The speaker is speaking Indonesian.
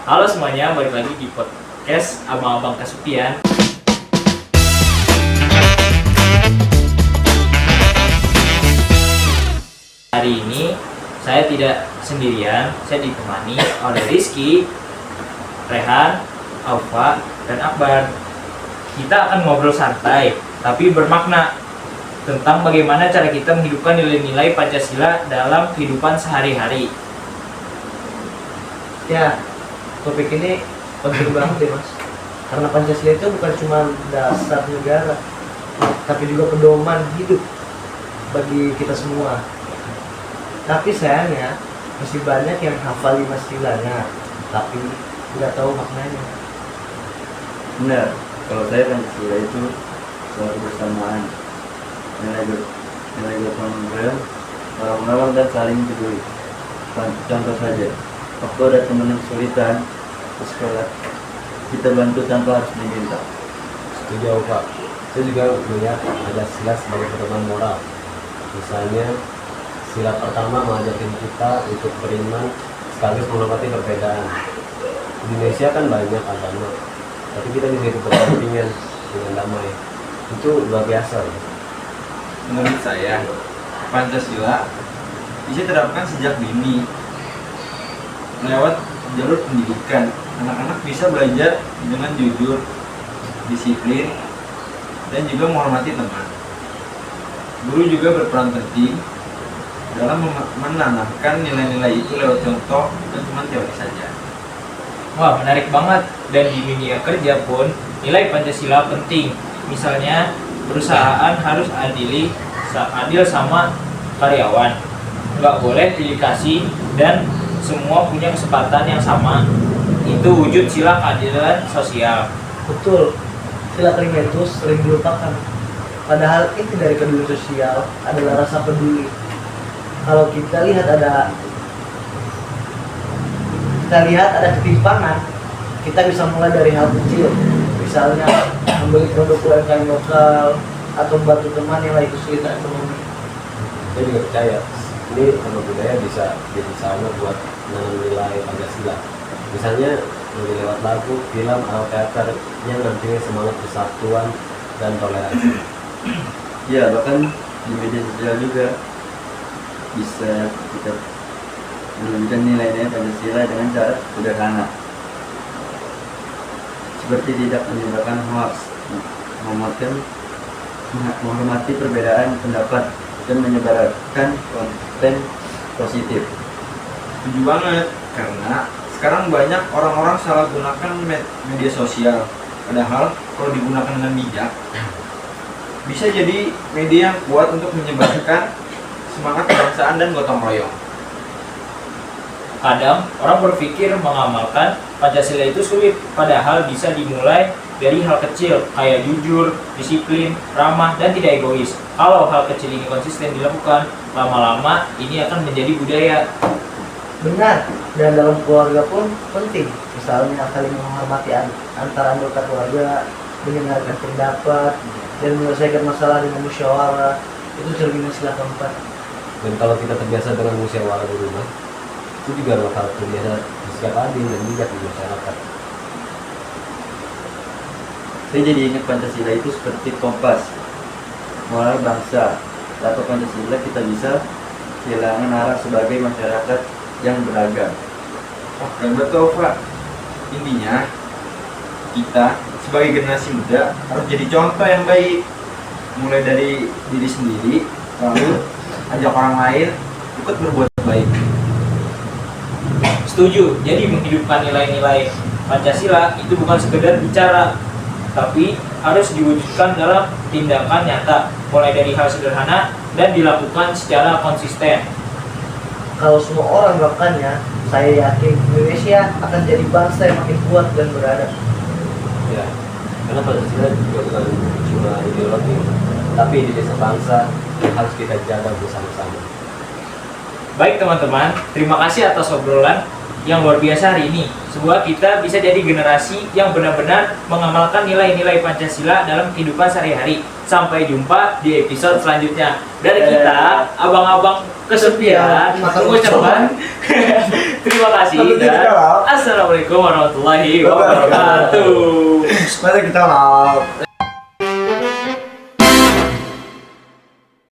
Halo semuanya, balik lagi di podcast Abang-Abang Kesepian. Hari ini saya tidak sendirian, saya ditemani oleh Rizky, Rehan, Aufa, dan Akbar. Kita akan ngobrol santai, tapi bermakna tentang bagaimana cara kita menghidupkan nilai-nilai Pancasila dalam kehidupan sehari-hari. Ya, topik ini penting banget ya mas. Karena Pancasila itu bukan cuma dasar negara, tapi juga pedoman hidup bagi kita semua. Tapi sayangnya masih banyak yang hafal 5 silanya, tapi tidak tahu maknanya. Benar, kalau saya Pancasila itu suatu bersamaan, nilai gotong royong, tolong menolong dan saling peduli. Contoh saja, waktu ada teman yang kesulitan di sekolah, kita bantu tanpa harus diminta. Setuju Pak. Saya juga melihat ada sila sebagai pedoman moral. Misalnya sila pertama mengajarkan kita untuk beriman sekaligus menghormati perbedaan. Di Indonesia kan banyak agama, tapi kita bisa hidup berdampingan dengan damai. Itu luar biasa ya. Menurut saya, Pancasila bisa terapkan sejak dini lewat jalur pendidikan. Anak-anak bisa belajar dengan jujur, disiplin, dan juga menghormati teman. Guru juga berperan penting dalam menanamkan nilai-nilai itu lewat contoh dan cuma teori saja. Wah, menarik banget. Dan di dunia kerja pun nilai Pancasila penting. Misalnya perusahaan harus adil sama karyawan, nggak boleh pilih kasih, dan semua punya kesempatan yang sama. Itu wujud sila keadilan sosial. Betul, sila kelima itu sering dilupakan. Padahal inti dari keadilan sosial adalah rasa peduli. Kalau kita lihat ada ketimpangan, kita bisa mulai dari hal kecil. Misalnya membeli produk UMKM lokal atau membantu teman yang lagi kesulitan ekonomi. Saya juga percaya ini sama budaya bisa jadi sama buat menanam nilai Pancasila. Misalnya lewat lagu, film, atau teater yang nantinya semangat persatuan dan toleransi. Ya, bahkan di media sosial juga bisa kita menunjukkan nilai-nilai Pancasila dengan cara sederhana, seperti tidak menyebarkan hoax, menghormati perbedaan pendapat, dan menyebarkan konten positif. Setuju banget, karena sekarang banyak orang-orang salah gunakan media sosial. Padahal kalau digunakan dengan bijak, bisa jadi media yang kuat untuk menyebarkan semangat kebangsaan dan gotong royong. Kadang orang berpikir mengamalkan Pancasila itu sulit, padahal bisa dimulai dari hal kecil, kayak jujur, disiplin, ramah, dan tidak egois. Kalau hal kecil ini konsisten dilakukan, lama-lama ini akan menjadi budaya. Benar, dan dalam keluarga pun penting. Misalnya saling menghormati antara anggota keluarga, mendengarkan pendapat, dan menyelesaikan masalah dengan musyawarah. Itu cerminan sila keempat. Dan kalau kita terbiasa dengan musyawarah di rumah, itu juga bakal terbiasa bersikap adil dan bijak di masyarakat. Saya jadi ingat Pancasila itu seperti kompas moral bangsa. Tanpa Pancasila kita bisa kehilangan arah sebagai masyarakat yang beragam. Oh, keren banget tuh, Pak. Intinya, kita sebagai generasi muda harus jadi contoh yang baik. Mulai dari diri sendiri, lalu ajak orang lain ikut berbuat baik. Setuju, jadi menghidupkan nilai-nilai Pancasila itu bukan sekedar bicara, tapi harus diwujudkan dalam tindakan nyata, mulai dari hal sederhana dan dilakukan secara konsisten. Kalau semua orang melakukannya, saya yakin Indonesia akan jadi bangsa yang makin kuat dan beradab. Ya, karena Pancasila juga bukan cuma ideologi, tapi identitas bangsa yang harus kita jaga bersama-sama. Baik teman-teman, terima kasih atas obrolan yang luar biasa hari ini. Sebuah kita bisa jadi generasi yang benar-benar mengamalkan nilai-nilai Pancasila dalam kehidupan sehari-hari. Sampai jumpa di episode selanjutnya. Dari kita, abang-abang kesepian, mengucapkan terima kasih dan assalamualaikum warahmatullahi wabarakatuh. Mari kita